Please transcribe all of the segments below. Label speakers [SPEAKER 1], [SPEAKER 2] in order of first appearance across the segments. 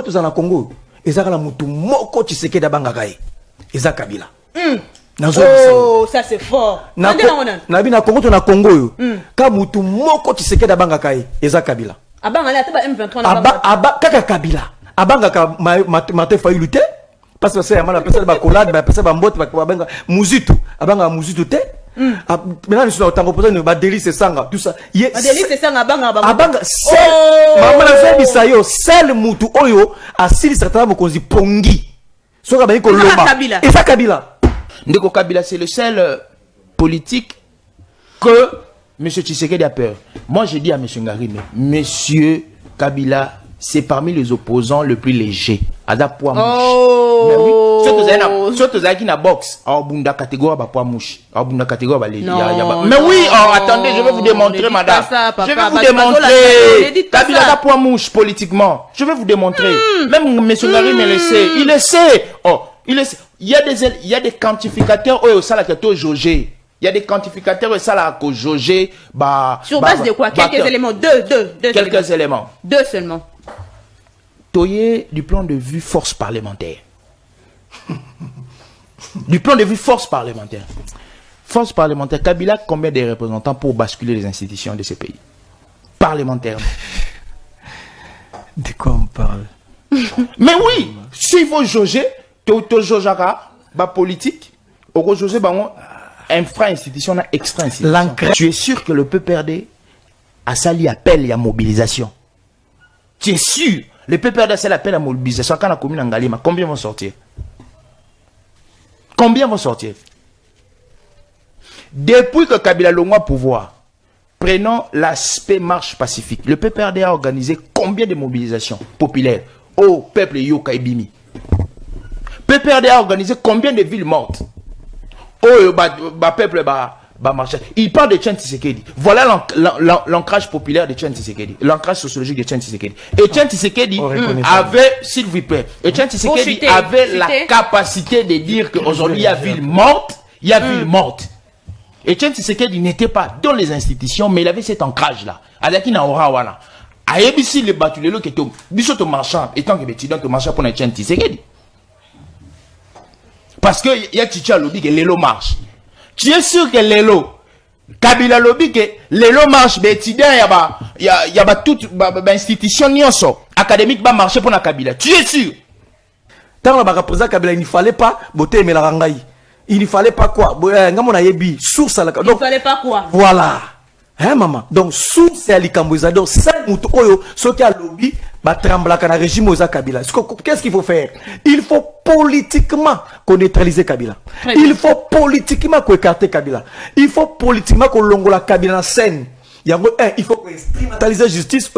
[SPEAKER 1] Tous en Congo, ils ont la mutu moko Tshisekedi abangakai. Ils ont Kabila.
[SPEAKER 2] Oh, ça c'est fort.
[SPEAKER 1] Nabi na Congo, na Congo yo. Ka mutu moko Tshisekedi abangakai. Ils ont Kabila.
[SPEAKER 2] Abangala te ba M23 na
[SPEAKER 1] kaka Kabila. Abangaka mate failli lutter parce que c'est mal personne ba collade ba personne ba mbote ba benga muzitu. Abanga muzitu te. Maintenant nous sommes autant reposés ba délice sanga tout ça.
[SPEAKER 2] Ba délice sanga
[SPEAKER 1] abanga sel mama na fait bisayo sel mutu oyo asili certains mokonzi pongi. Soka ba ko lomba. Et ça Kabila.
[SPEAKER 3] Ndeko Kabila c'est le seul politique que M. Tshisekedi a peur. Moi je dis à M. Ngari, mais M. Kabila c'est parmi les opposants le plus léger. Ada poids mouche. Mais oui, surtout qui na boxe, en bunda catégorie ba poids mouche, en bunda catégorie ba léger. Mais oui, attendez, je vais vous démontrer madame. Je vais vous démontrer. Kabila da poids mouche politiquement. Je vais vous démontrer. Même M. Ngari me le sait, il le sait. Il le sait. Il y a des quantificateurs au ça la catégorie jaugé. Il y a des quantificateurs et ça là que jaugé
[SPEAKER 2] sur base de quoi? Quelques éléments,
[SPEAKER 3] quelques éléments.
[SPEAKER 2] Deux seulement.
[SPEAKER 3] Toyer du plan de vue force parlementaire. Du plan de vue force parlementaire. Force parlementaire. Kabila combien de représentants pour basculer les institutions de ce pays? Parlementairement.
[SPEAKER 1] De quoi on parle?
[SPEAKER 3] Mais oui, s'il faut jauger, tu jaugeras, politique, au jauger, infra-institution, extra-institution. Tu es sûr que le PPRD a sali appel et à mobilisation? Tu es sûr? Le PPRD a sali appel à mobilisation. Quand la commune en Galima, combien vont sortir? Combien vont sortir? Depuis que Kabila Longwa pouvoir, prenons l'aspect marche pacifique. Le PPRD a organisé combien de mobilisations populaires au peuple Yoka et Bimi? PPRD a organisé combien de villes mortes? Oh, peuple marché. Il parle de Tchétchen Tshisekedi. Voilà l'ancrage populaire de Tchétchen Tshisekedi. L'ancrage sociologique de Tchétchen Tshisekedi. Et Tchétchen Tshisekedi avait, s'il vous plaît, et Tchétchen Tshisekedi avait la capacité de dire qu'aujourd'hui il y a ville morte, il y a ville morte. Et Tchétchen Tshisekedi n'était pas dans les institutions, mais il avait cet ancrage-là. Adaki na ora wana. Ayebisi le batulelo qui est bisoto marchand, étant que étudiant au marchand pour Tchétchen Tshisekedi. Parce que y a Tchicha lobby que l'élo marche. Tu es sûr que l'élo, Kabila lobby que l'élo marche, mais étudiants y a toute institution académique va marcher pour la Kabila. Tu es sûr?
[SPEAKER 1] Tant que représentant Kabila, il ne fallait pas botter mais la rangaï. Il ne fallait pas quoi? Source à la.
[SPEAKER 2] Il ne fallait pas quoi?
[SPEAKER 1] Voilà. Hein maman? Donc source à l'Ikamboza. Donc ça muto ce qui a lobby va trembler quand le régime aux Kabila. Qu'est-ce qu'il faut faire? Il faut politiquement qu'on neutralise Kabila. Il faut politiquement qu'on écarte Kabila. Il faut politiquement qu'on longola Kabila en scène. Il faut instrumentaliser la justice.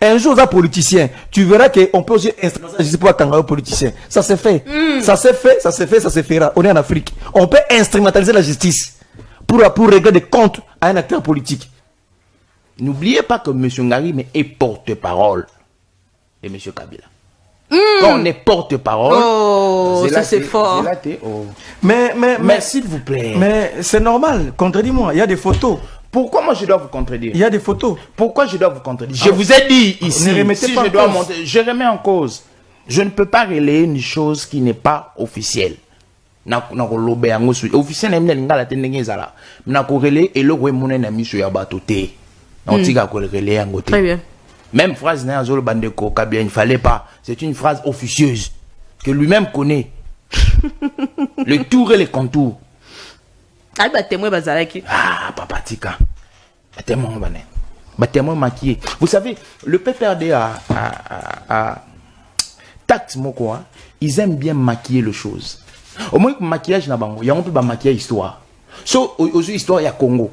[SPEAKER 1] Un jour, un politicien, tu verras qu'on peut aussi instrumentaliser la justice pour un politicien. Ça s'est fait. Ça s'est fait, ça s'est fait, ça se fera. On est en Afrique. On peut instrumentaliser la justice pour régler des comptes à un acteur politique.
[SPEAKER 3] N'oubliez pas que M. Ngari est porte-parole de M. Kabila. Quand on est porte-parole,
[SPEAKER 2] ça c'est fort.
[SPEAKER 1] Mais
[SPEAKER 3] s'il vous plaît.
[SPEAKER 1] Mais c'est normal, contredis-moi, il y a des photos.
[SPEAKER 3] Pourquoi moi je dois vous contredire?
[SPEAKER 1] Il y a des photos.
[SPEAKER 3] Pourquoi je dois vous contredire? Je vous ai dit ici, si je dois monter, je remets en cause. Je ne peux pas relayer une chose qui n'est pas officielle. Officiel n'est pas la tendance là. Na ko relayer et le roi mona na miso ya bato te. Na otika ko relayer en côté.
[SPEAKER 2] Très bien.
[SPEAKER 3] Même phrase na zolo bandeko Kabila, il ne fallait pas. C'est une phrase officieuse que lui-même connaît. Le tour et les contours.
[SPEAKER 2] Ah
[SPEAKER 3] papa tika. Témoin maquillé. Vous savez, le PPRD a tact moko, ils aiment bien maquiller les choses. Au moins que maquillage na bango, il y a un peu de maquillage histoire. So aux histoire il y a Congo.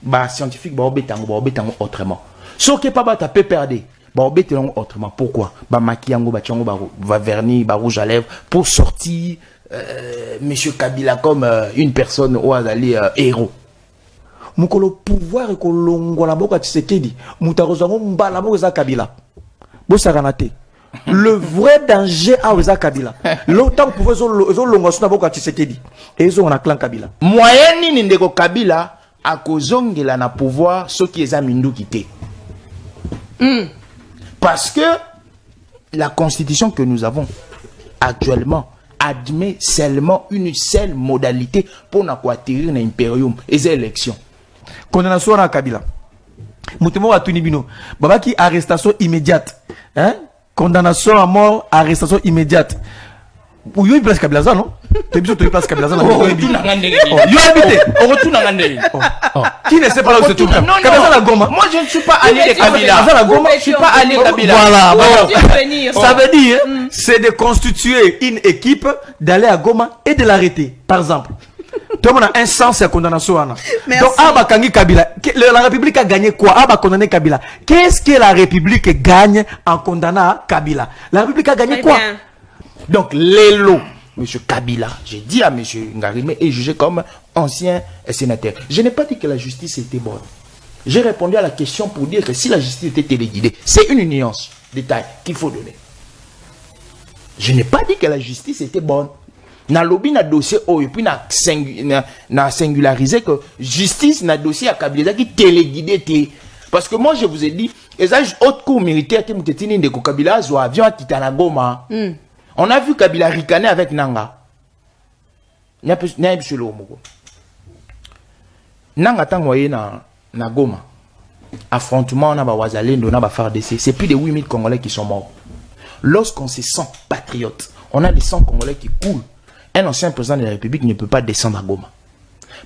[SPEAKER 3] Bah scientifique bah obetango autrement. So que pas ta PPRD. Bah obetango autrement. Pourquoi? Bah maquillango bah tiango bah vernis bah rouge à lèvres pour sortir Monsieur Kabila comme une personne au azali héros.
[SPEAKER 1] Mukolo pouvoir et kolongo la boka Tshisekedi. Mutarozango mbala boka Kabila. Bosaganate. Le vrai danger à Oza Kabila. L'autant que vous longo sur la boka Tshisekedi. Et ils ont un clan Kabila.
[SPEAKER 3] Moyen ni ndeko Kabila a kozongela na pouvoir ceux qui les a mindu quitté. Parce que la constitution que nous avons actuellement admet seulement une seule modalité pour n'acquérir l'impérium et les élections.
[SPEAKER 1] Condamnation à Kabila. Moutemo à Tunibino. Babaki, arrestation immédiate. Hein? Condamnation à mort, arrestation immédiate. Ou yo place Kabila ça non? Tu es place Kabila ça non? Yo habité.
[SPEAKER 3] On retourne à Ngandé.
[SPEAKER 1] Qui ne sait pas là où se trouve?
[SPEAKER 3] Non,
[SPEAKER 1] Kabila la Goma.
[SPEAKER 3] moi je ne suis pas allé de Kabila. Je suis pas allé de Kabila.
[SPEAKER 1] Voilà. Ça veut dire, c'est de constituer une équipe, d'aller à Goma et de l'arrêter. Par exemple. Tout le monde a un sens à condamnation. Donc, Kangi Kabila, la République a gagné quoi? Condamné Kabila. Qu'est-ce que la République gagne en condamnant Kabila? La République a gagné quoi?
[SPEAKER 3] Donc, l'élo, M. Kabila, j'ai dit à M. Ngarime est jugé comme ancien sénateur. Je n'ai pas dit que la justice était bonne. J'ai répondu à la question pour dire que si la justice était téléguidée, c'est une nuance, détail qu'il faut donner. Je n'ai pas dit que la justice était bonne. Na lobby na dossier oh et puis na singularisé que justice na dossier à Kabila qui téléguidé. Parce que moi je vous ai dit, les âges haute cour militaire qui m'étaient de Kabila zo avion à Titanagoma. On a vu Kabila ricaner avec Nanga. Nanga tangoye na Goma. Affrontement na ba Wazalendo na ba FARDC. C'est plus de 8000 Congolais qui sont morts. Lorsqu'on se sent patriote, on a des sangs Congolais qui coulent. Un ancien président de la République ne peut pas descendre à Goma.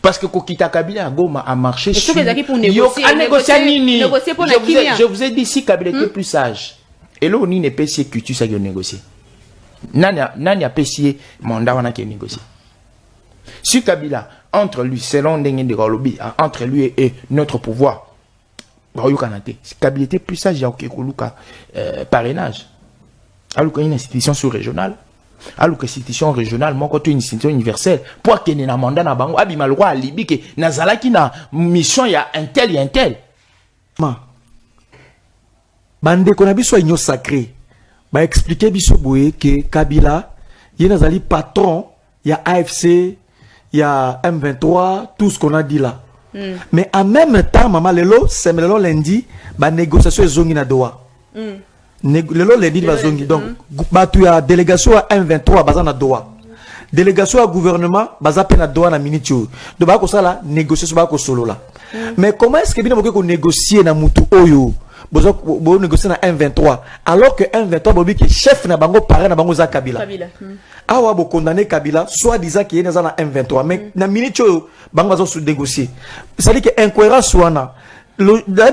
[SPEAKER 3] Parce que Kokita Kabila à Goma a marché sur...
[SPEAKER 2] pour négocier, négocier pour
[SPEAKER 3] je vous ai dit, si Kabila était plus sage, et là, on n'y n'est pas si que tu sais négocier. Nani a payé mandat, on a qui négocier. Si Kabila, entre lui, selon Ndenge de Golobi, entre lui et notre pouvoir, si Kabila était plus sage, il y a parrainage. Alors qu'il y a une institution sous-régionale. Alors que institution régionale, moi, quand une institution universelle, pour qu'il y ait un mandat na bango, abi malwa à Libye, que nazala qui na mission, il y a un tel.
[SPEAKER 1] Bande qu'on a biso igno sacré. Ba expliquer biso boye que Kabila, il y a nazali patron, il y a AFC, il y a M23, tout ce qu'on a dit là. Mais en même temps, maman lelo, c'est lelo lundi, ba négociation zongi na Doha. Lelo lundi ba zongi. Donc, tu as délégation à M23 bazan na Doha. Délégation à gouvernement baza pe na Doha na minitio. Donc ba ko sala négociation ba ko solo là. Mais comment est-ce que bien ko négocier na mutu oyo? Bo négocier na M23 alors que M23 bobi qui chef na bango parrain na bango za Kabila. Awa bo condamner Kabila soit disant qu'il est dans na M23 mais na minitio bango bazo sous négocier. Ça dit que incohérence soana.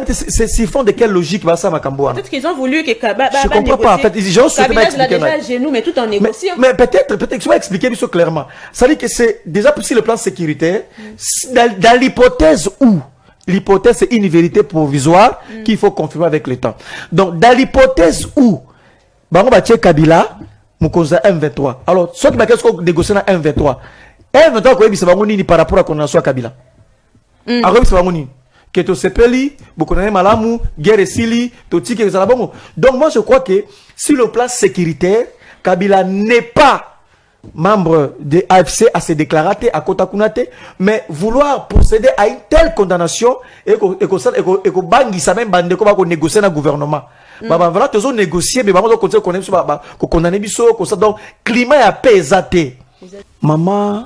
[SPEAKER 1] C'est fond de quelle logique va ça Makamboa?
[SPEAKER 2] Peut-être qu'ils ont voulu que Kabila.
[SPEAKER 1] Je comprends pas. En fait, ils ont
[SPEAKER 2] Kabila l'a déjà à genoux, mais tout en négociant.
[SPEAKER 1] Mais peut-être, tu vas expliquer ça clairement. Ça dit que c'est déjà sur le plan sécuritaire, dans l'hypothèse où l'hypothèse c'est une vérité provisoire qu'il faut confirmer avec le temps. Donc, dans l'hypothèse où Bango Baché Kabila, Moukoza M23. Alors, soit qui va négocier dans M23. M23, quoi, c'est Bango Nini par rapport à qu'on en soit Kabila. Alors, c'est Bango Nini. Que to sepeli, beaucoup de malamu, guerre sili, to tiki que ça bon. Donc moi je crois que sur le plan sécuritaire, Kabila n'est pas membre de AFC à se déclarer à Kotakunate, mais vouloir procéder à une telle condamnation et que bangi ça même bande ko négocier dans le gouvernement. Voilà, tu as négocié, mais on continue qu'on condamne biso comme ça. Donc climat a pesate. Maman,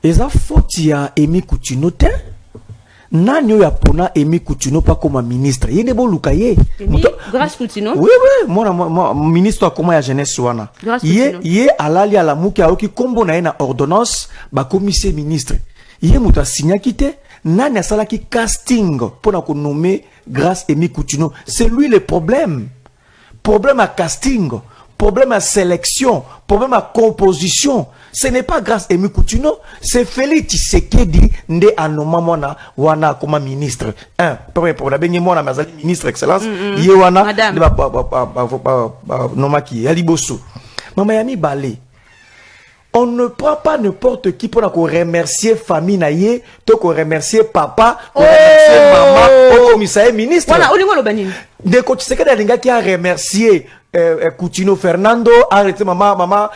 [SPEAKER 1] eza faute ya Emi Coutunote. Nani ya pona Emi Coutuno pas comme ministre. Il est bon Lukaye.
[SPEAKER 2] Grâce Coutuno.
[SPEAKER 1] Oui, moi ministre à comment ya jeunesse wana. Yé alali à la mouki aoki kombo na ena ordonnance ba commissaire ministre. Yé muta signa kité. Nani a sala ki casting pour na ko nommer grâce Emi Coutuno. C'est lui le problème. Problème à casting. Problème à sélection, problème à composition. Ce n'est pas grâce à Emi Coutuno, c'est Félix Tshisekedi nde anoma mona wana comme ministre. Un, premier problème, ben mona mazali ministre excellence, yé wana noma ki aliboso. Maman Yami Balé. On ne prend pas n'importe qui pour remercier famille naïe, to remercier papa, remercier maman, au commissaire ministre.
[SPEAKER 2] Voilà, olingo lo banini.
[SPEAKER 1] De ko Tshisekedi alinga qui a remercié Coutinho Fernando, arrêté maman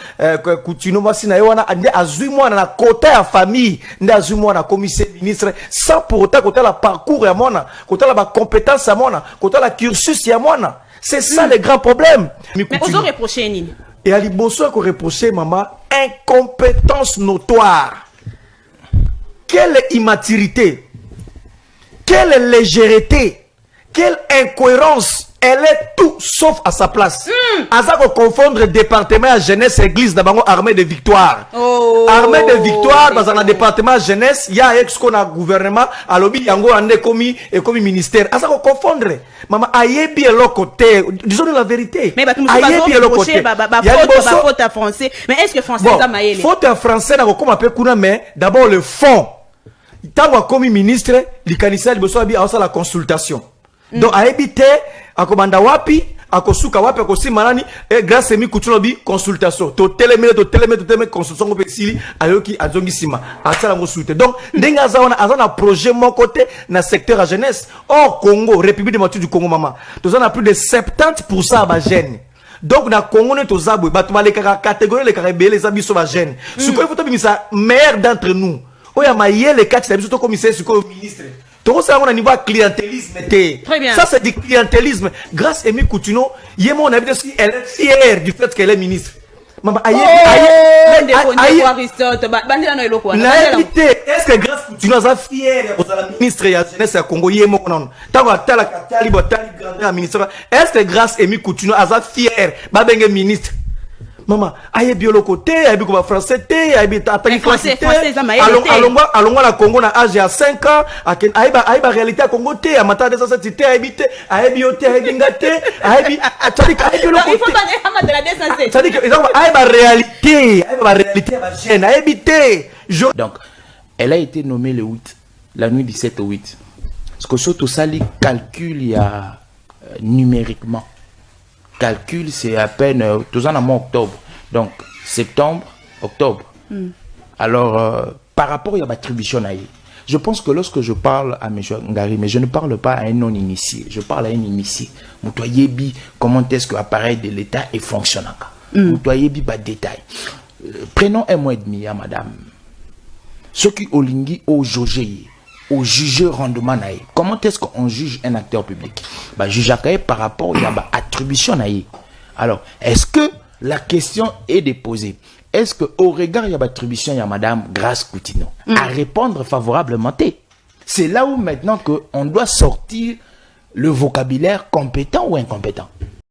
[SPEAKER 1] Coutinho Masina wana ande azui moi na côté à famille, ande azui moi na commissaire ministre sans pour autant côté la parcours ya mona, côté la compétence ya mona, côté la cursus ya mona. C'est ça le grand problème.
[SPEAKER 2] Mais on a reproché Nini.
[SPEAKER 1] Et à Liboso, qu'on reprochait, maman, incompétence notoire. Quelle immaturité, quelle légèreté, quelle incohérence. Elle est tout sauf à sa place. Asa ko confondre département à jeunesse église d'abord armée de victoire. Armée de victoire dans un département jeunesse, il y a ex qu'on a gouvernement, à lobby yango ande commis et commis ministère. Asa ko confondre. Maman ayebi le côté, disons la vérité.
[SPEAKER 2] Mais ayebi le côté. Faute à français. Mais est-ce que français ça maïle?
[SPEAKER 1] Faute à français na ko comme appelle kuna mais d'abord le fond. Tango commis ministre, likanisa liboso abi a la consultation. Donc ayebi te akomanda wapi akosuka wapi akosima nani grâce mi kutuno bi consultation to télémé consultation ko pesili ayoki azongi sima atala ngo soute. Donc ndenga azana projet mon côté na secteur à jeunesse. Or Congo, République démocratique du Congo maman, tous on a plus de 70% ba jeunes. Donc na Congo ne tozabwe batuma les catégories les carabé les abisso ba jeunes. Ce qu'il faut bimisa meilleur d'entre nous. Oya maye les quatre abisso to commissaire ce ko ministre. Tout ça, on a un niveau clientélisme.
[SPEAKER 2] Très bien.
[SPEAKER 1] Ça, c'est du clientélisme. Grâce à Amy Coutinho, elle est fière du fait qu'elle est ministre. Maman, est-ce que grâce à Coutinho, elle est fière de la ministre de la jeunesse à Congo? Est-ce que grâce à Amy Coutinho, elle est fière de ministre? Maman, aïe bio le côté, aïe bio français, aïe attaque français. Allons la Congo na âge à 5 ans, aïe ba réalité à Congo té, à matin de ça cette té, aïe bio té, aïe bingate, aïe bio le côté.
[SPEAKER 2] Il faut pas de la décence.
[SPEAKER 1] Ça dit que aïe ba réalité ba gêne, aïe té.
[SPEAKER 3] Donc, elle a été nommée le 8, la nuit du 7 au 8. Parce que surtout ça, les calculs, il y a numériquement. Calcul, c'est à peine tous en amont octobre. Donc, septembre, octobre. Alors, par rapport à l'attribution, je pense que lorsque je parle à M. Ngari, mais je ne parle pas à un non-initié, je parle à un initié. Moutoyebi, comment est-ce que l'appareil de l'État est fonctionnant? Moutoyebi, pas de détail. Prenons un mois et demi, madame. Ce qui au lingui, au jogé, au juge rendement naïe. Comment est-ce qu'on juge un acteur public? Bah, juge par rapport à l'attribution naïe. Alors, est-ce que la question est déposée? Est-ce que au regard de l'attribution, il y a madame Grace Coutinho à répondre favorablement? C'est là où maintenant qu'on doit sortir le vocabulaire compétent ou incompétent.